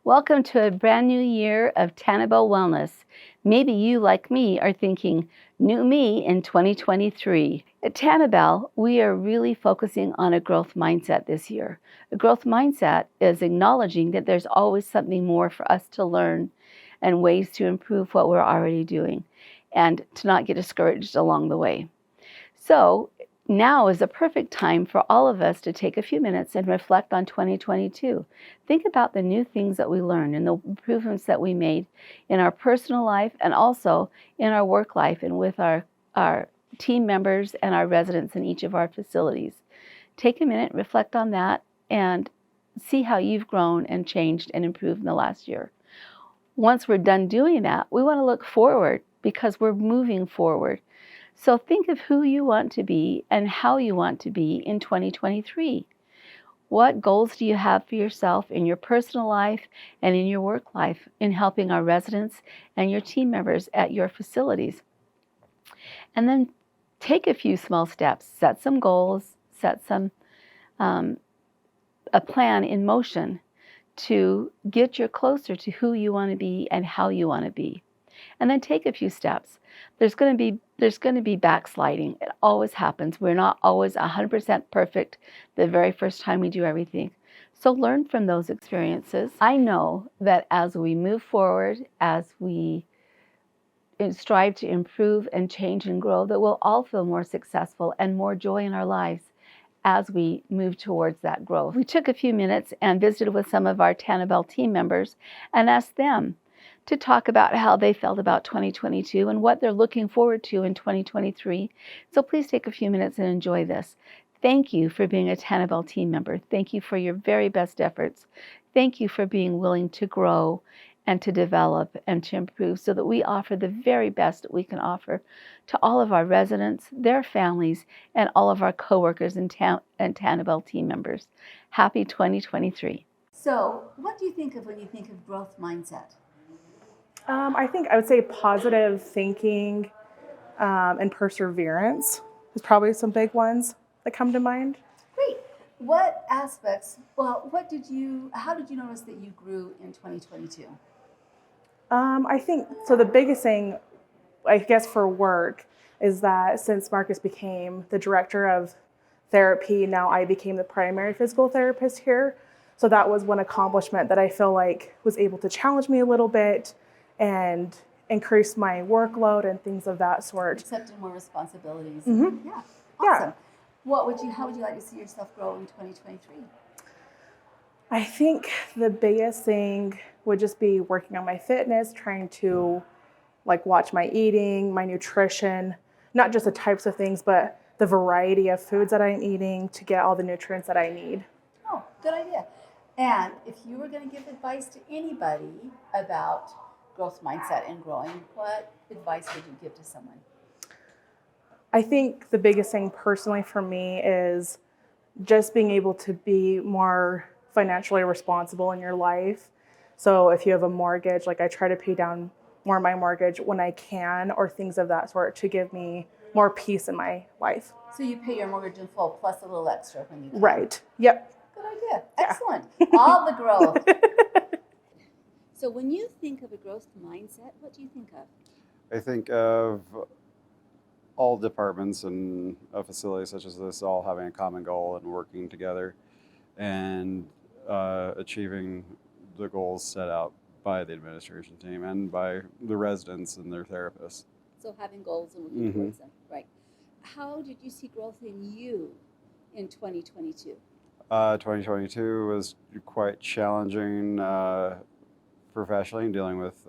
Welcome to a brand new year of TanaBell Wellness. Maybe you, like me, are thinking, new me in 2023. At TanaBell, we are really focusing on a growth mindset this year. A growth mindset is acknowledging that there's always something more for us to learn and ways to improve what we're already doing and to not get discouraged along the way. So now is a perfect time for all of us to take a few minutes and reflect on 2022. Think about the new things that we learned and the improvements that we made in our personal life and also in our work life and with our team members and our residents in each of our facilities. Take a minute, reflect on that, and see how you've grown and changed and improved in the last year. Once we're done doing that, we want to look forward because we're moving forward. So think of who you want to be and how you want to be in 2023. What goals do you have for yourself in your personal life and in your work life in helping our residents and your team members at your facilities? And then take a few small steps, set some goals, set some a plan in motion to get you closer to who you want to be and how you want to be. And then take a few steps. There's going to be backsliding. It always happens. We're not always 100% perfect the very first time we do everything. So learn from those experiences. I know that as we move forward, as we strive to improve and change and grow, that we'll all feel more successful and more joy in our lives as we move towards that growth. We took a few minutes and visited with some of our TanaBell team members and asked them to talk about how they felt about 2022 and what they're looking forward to in 2023. So please take a few minutes and enjoy this. Thank you for being a TanaBell team member. Thank you for your very best efforts. Thank you for being willing to grow and to develop and to improve so that we offer the very best that we can offer to all of our residents, their families, and all of our coworkers and TanaBell team members. Happy 2023. So what do you think of when you think of growth mindset? I would say positive thinking and perseverance is probably some big ones that come to mind. Great. What aspects, how did you notice that you grew in 2022? I think, so the biggest thing, I guess, for work is that since Marcus became the director of therapy, now I became the primary physical therapist here. So that was one accomplishment that I feel like was able to challenge me a little bit and increase my workload and things of that sort. Accepting more responsibilities. Mm-hmm. Yeah. Awesome. Yeah. How would you like to see yourself grow in 2023? I think the biggest thing would just be working on my fitness, trying to watch my eating, my nutrition, not just the types of things, but the variety of foods that I'm eating to get all the nutrients that I need. Oh, good idea. And if you were going to give advice to anybody about growth mindset and growing, what advice would you give to someone? I think the biggest thing personally for me is just being able to be more financially responsible in your life. So if you have a mortgage, I try to pay down more of my mortgage when I can, or things of that sort to give me more peace in my life. So you pay your mortgage in full plus a little extra when you can. Right. Yep. Good idea. Excellent. Yeah. All the growth. So when you think of a growth mindset, what do you think of? I think of all departments and a facility such as this all having a common goal and working together and achieving the goals set out by the administration team and by the residents and their therapists. So having goals and working towards them, right. How did you see growth in you in 2022? 2022 was quite challenging professionally, dealing with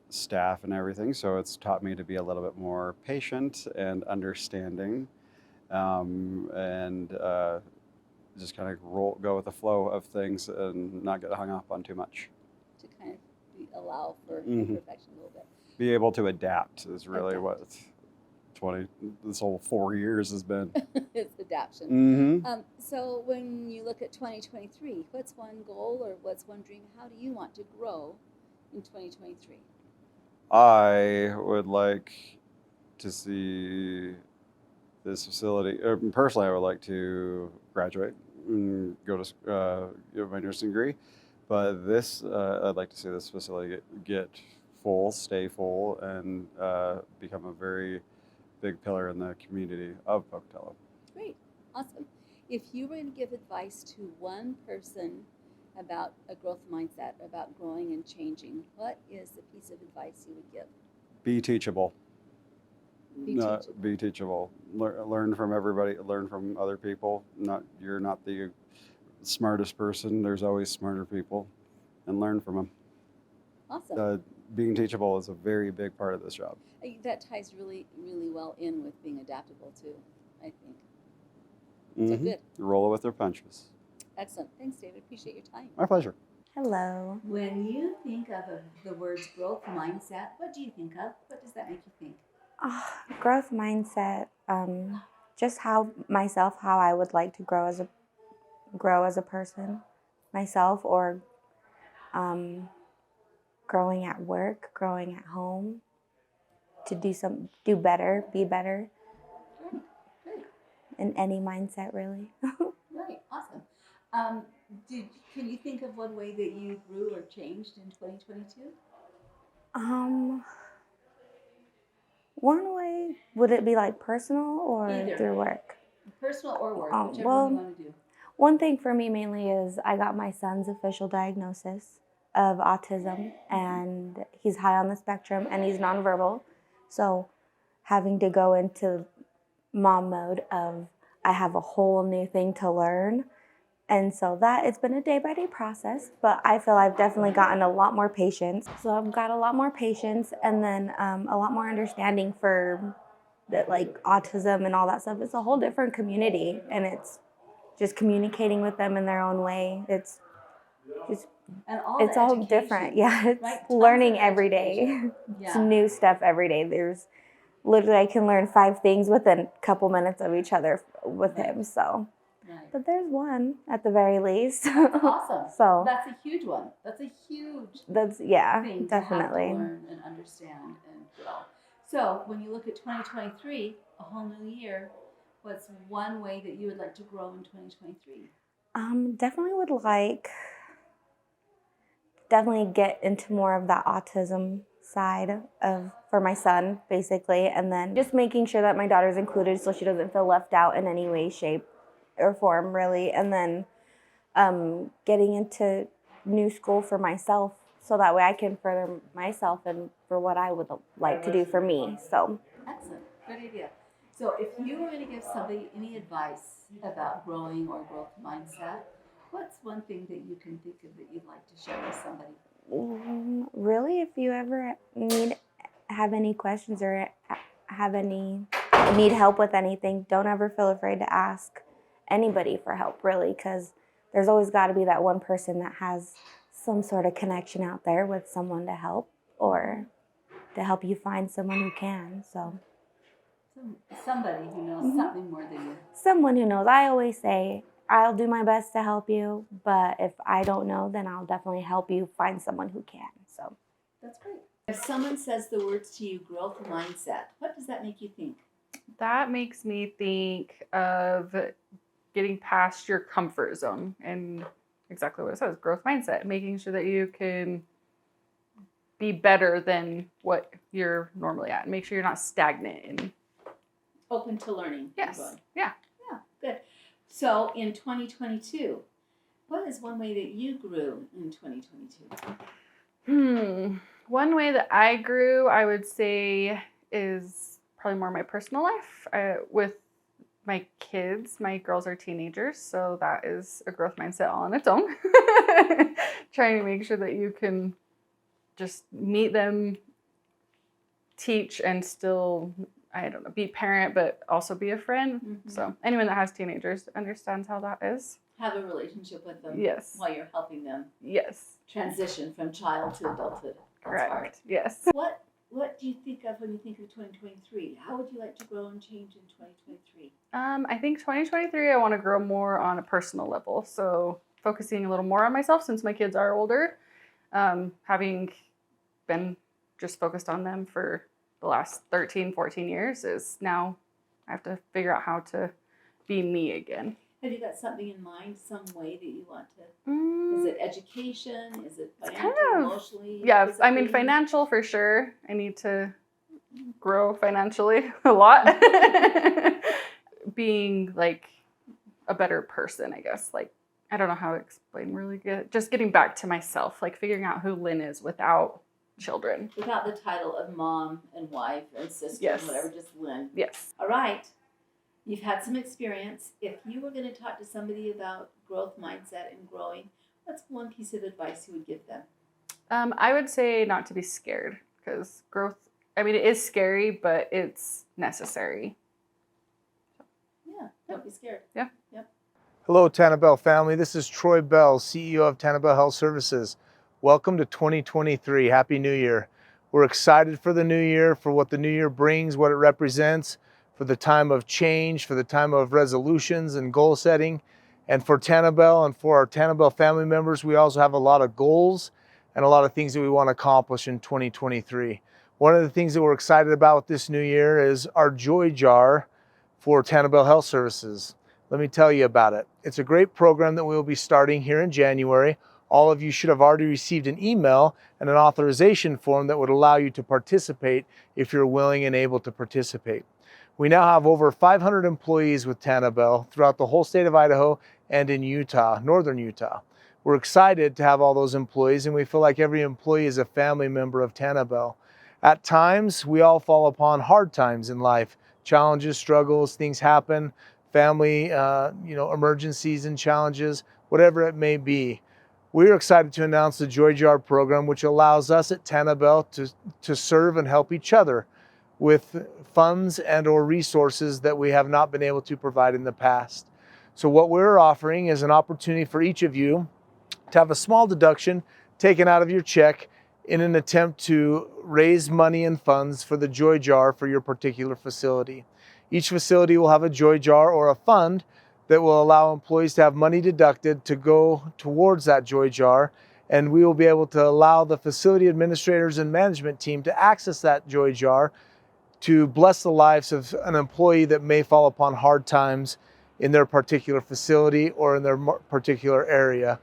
staff and everything. So it's taught me to be a little bit more patient and understanding, and just kind of go with the flow of things and not get hung up on too much. To kind of allow for imperfection a little bit. Be able to adapt is really what this whole 4 years has been. It's adaptation. Mm-hmm. So when you look at 2023, what's one goal or what's one dream? How do you want to grow in 2023? I would like to see this facility, personally I would like to graduate and go to get my nursing degree, But this, I'd like to see this facility get full, stay full, and become a very big pillar in the community of Pocatello. Great. Awesome. If you were to give advice to one person about a growth mindset, about growing and changing, what is the piece of advice you would give? Be teachable. Be teachable. Be teachable. Learn from everybody. Learn from other people. You're not the smartest person. There's always smarter people, and learn from them. Awesome. Being teachable is a very big part of this job. That ties really, really well in with being adaptable too, I think. So good. Roll with their punches. Excellent. Thanks, David. Appreciate your time. My pleasure. Hello. When you think of the words growth mindset, what do you think of? What does that make you think? Growth mindset. Just how I would like to grow as a person, myself, or growing at work, growing at home, to do better, be better. Great. In any mindset, really. Right. Awesome. Can you think of one way that you grew or changed in 2022? One way, would it be like personal or Either. through work? Personal or work, whichever well, one you want to do. One thing for me mainly is I got my son's official diagnosis of autism, and he's high on the spectrum and he's nonverbal. So having to go into mom mode of I have a whole new thing to learn. And so it's been a day-by-day process, but I feel I've definitely gotten a lot more patience. So I've got a lot more patience, and then a lot more understanding for that, like autism and all that stuff. It's a whole different community, and it's just communicating with them in their own way. It's all different. Yeah, it's right? Learning every day. It's new stuff every day. There's literally, I can learn 5 things within a couple minutes of each other with him. So. Right. But there's one at the very least. That's awesome. So that's a huge one. That's a huge thing, definitely. To have to learn and understand and grow. So when you look at 2023, a whole new year, what's one way that you would like to grow in 2023? Definitely would definitely get into more of that autism side for my son, basically, and then just making sure that my daughter's included so she doesn't feel left out in any way, shape, or form, really. And then getting into new school for myself so that way I can further myself and for what I would like to do for me. So excellent. Good idea. So if you were going to give somebody any advice about growing or growth mindset, what's one thing that you can think of that you'd like to share with somebody? Really, if you ever have any questions or need help with anything, don't ever feel afraid to ask anybody for help, really, because there's always got to be that one person that has some sort of connection out there with someone to help or to help you find someone who can. So somebody who knows something more than you. Someone who knows. I always say I'll do my best to help you, but if I don't know, then I'll definitely help you find someone who can. So that's great. If someone says the words to you, growth mindset, what does that make you think? That makes me think of getting past your comfort zone, and exactly what it says, growth mindset, making sure that you can be better than what you're normally at. Make sure you're not stagnant and open to learning. Yes. Yeah. Yeah, good. So in 2022, what is one way that you grew in 2022? One way that I grew, I would say, is probably more my personal life. With my kids, my girls are teenagers, so that is a growth mindset all on its own. Trying to make sure that you can just meet them, teach, and still, be parent, but also be a friend. Mm-hmm. So anyone that has teenagers understands how that is. Have a relationship with them. Yes. While you're helping them. Yes. Transition from child to adulthood. Correct. Hard. Yes. What do you think of when you think of 2023? How would you like to grow and change in 2023? I think 2023, I want to grow more on a personal level. So focusing a little more on myself since my kids are older. Having been just focused on them for the last 13, 14 years is now I have to figure out how to be me again. Have you got something in mind, some way that you want to? Is it education? Is it It's financial, kind of, emotionally? yeah, I mean, physically? financial for sure. I need to grow financially a lot. Being like a better person, I guess. Like, I don't know how to explain really good. Just getting back to myself, like figuring out who Lynn is without children. Without the title of mom and wife and sister Yes. and whatever, just Lynn. Yes. All right. You've had some experience. If you were going to talk to somebody about growth mindset and growing, what's one piece of advice you would give them? I would say not to be scared, because growth, I mean, it is scary, but it's necessary. Yeah, don't be scared. Yeah. Yep. Hello, TanaBell family. This is Troy Bell, CEO of TanaBell Health Services. Welcome to 2023. Happy New Year. We're excited for the new year, for what the new year brings, what it represents, for the time of change, for the time of resolutions and goal setting. And for TanaBell and for our TanaBell family members, we also have a lot of goals and a lot of things that we want to accomplish in 2023. One of the things that we're excited about this new year is our Joy Jar for TanaBell Health Services. Let me tell you about it. It's a great program that we'll be starting here in January. All of you should have already received an email and an authorization form that would allow you to participate if you're willing and able to participate. We now have over 500 employees with TanaBell throughout the whole state of Idaho and in Utah, northern Utah. We're excited to have all those employees, and we feel like every employee is a family member of TanaBell. At times, we all fall upon hard times in life. Challenges, struggles, things happen, family, emergencies and challenges, whatever it may be. We're excited to announce the Joy Jar program, which allows us at TanaBell to serve and help each other with funds and or resources that we have not been able to provide in the past. So what we're offering is an opportunity for each of you to have a small deduction taken out of your check in an attempt to raise money and funds for the Joy Jar for your particular facility. Each facility will have a Joy Jar or a fund that will allow employees to have money deducted to go towards that Joy Jar, and we will be able to allow the facility administrators and management team to access that Joy Jar to bless the lives of an employee that may fall upon hard times in their particular facility or in their particular area.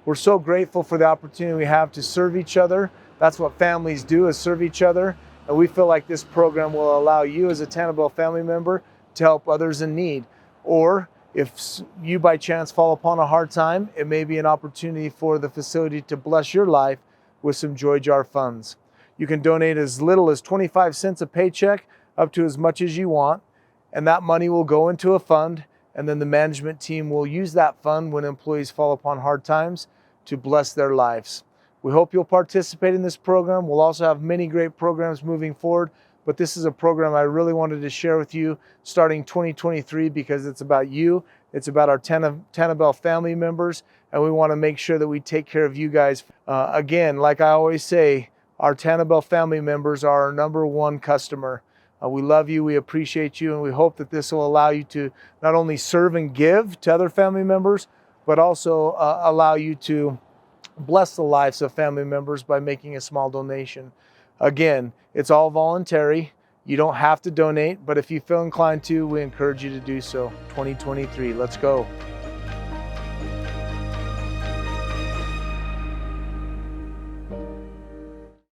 We're so grateful for the opportunity we have to serve each other. That's what families do, is serve each other. And we feel like this program will allow you as a TanaBell family member to help others in need. Or if you by chance fall upon a hard time, it may be an opportunity for the facility to bless your life with some Joy Jar funds. You can donate as little as 25 cents a paycheck up to as much as you want, and that money will go into a fund, and then the management team will use that fund when employees fall upon hard times to bless their lives. We hope you'll participate in this program. We'll also have many great programs moving forward, but this is a program I really wanted to share with you starting 2023 because it's about you. It's about our TanaBell family members, and we want to make sure that we take care of you guys. Again, like I always say, our TanaBell family members are our number one customer. We love you, we appreciate you, and we hope that this will allow you to not only serve and give to other family members, but also allow you to bless the lives of family members by making a small donation. Again, it's all voluntary. You don't have to donate, but if you feel inclined to, we encourage you to do so. 2023, let's go.